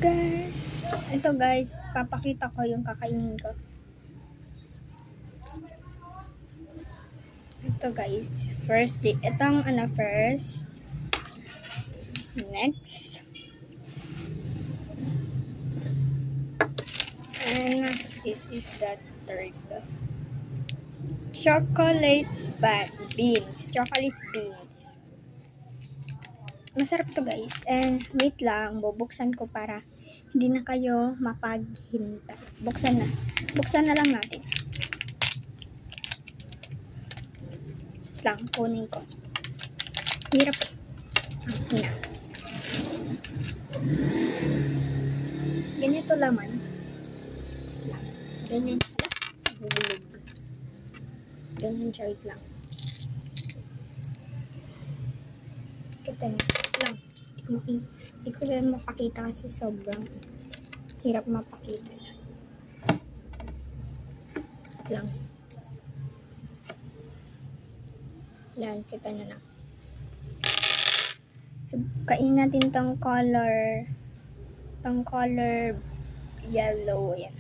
Guys, ito guys, papakita ko yung kakainin ko. Ito guys, first day. Itong first. Next. And this is the third. Chocolate beans. Chocolate beans. Masarap to guys. And wait lang, bubuksan ko para hindi na kayo mapaghintay. Buksan na. Buksan na lang natin. Lang, kunin ko. Hirap. Hina. Ganito laman. Ganyan. Bubulog. Ganyan siya. Wait lang. Kita niyo. Lang. Hindi ko rin mapakita kasi sobrang hirap mapakita siya. Lang. Yan, kita nyo na. So, kain natin tong color yellow. Yan.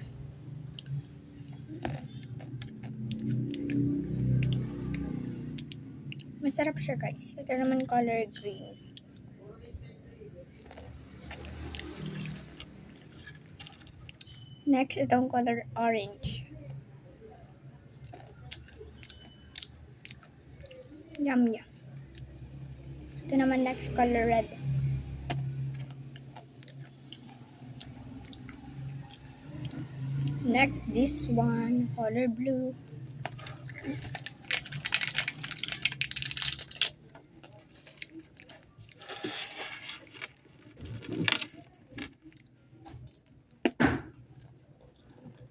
Masarap siya guys. Ito naman color green. Next, itong color orange. Yum. Ito naman next color red. Next, this one, color blue.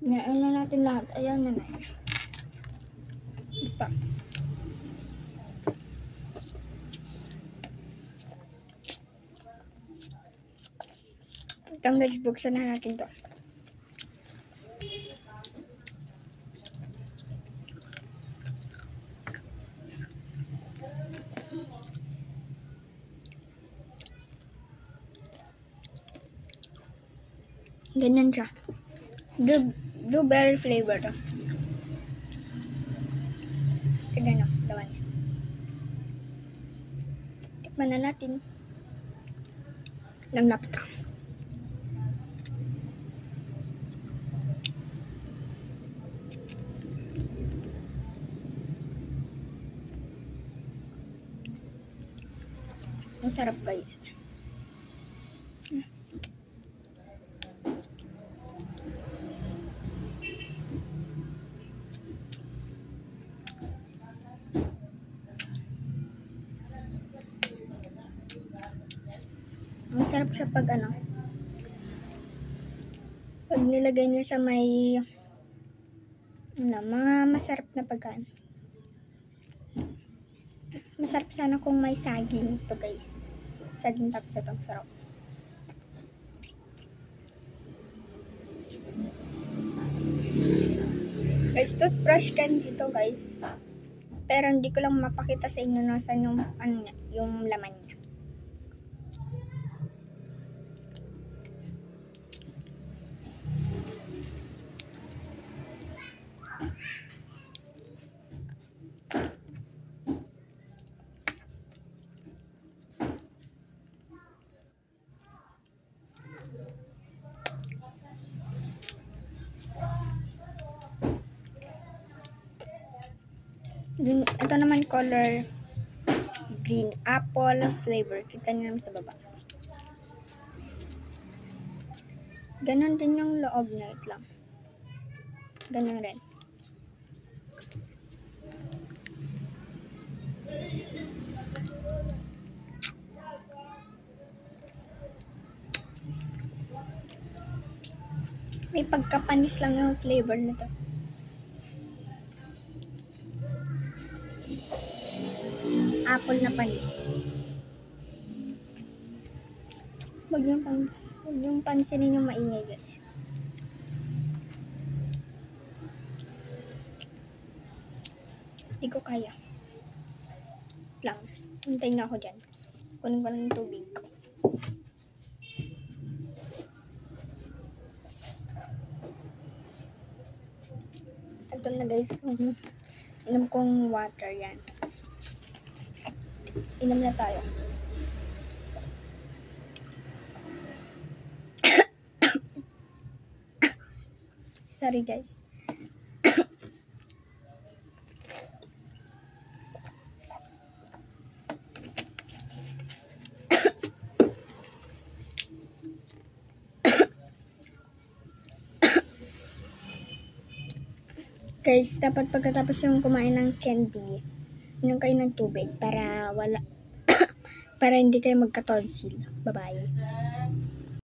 Ngayon na natin lahat. Ayan na. This pa. Itong guys, buksan na natin to. Ganyan siya. Blueberry flavor to. Tignan nyo, laman. Tikman na natin. Lapit ka. Ang sarap guys. Masarap siya pag pag nilagay niyo sa may mga masarap na pagkain. Masarap sana kung may saging to guys. Saging tapos itong sarap. Guys, toothbrush can dito guys. Pero hindi ko lang mapakita sa inyo nasan yung laman niya. Ito naman color green, apple flavor. Kita niyo naman sa baba. Ganon din yung loob na ito lang. Ganon rin. May pagkapanis lang yung flavor nito. Apple na panis. Huwag yung pansinin yung maingay guys. Hindi ko kaya. Lang. Hintayin na ako dyan. Kunin ko lang yung tubig ko. Ito na guys, inom kong water yan. Inom na tayo. Sorry guys. Guys, dapat pagkatapos yung kumain ng candy, inom kayo ng tubig para wala para hindi kayo magka-tonsil. Bye-bye.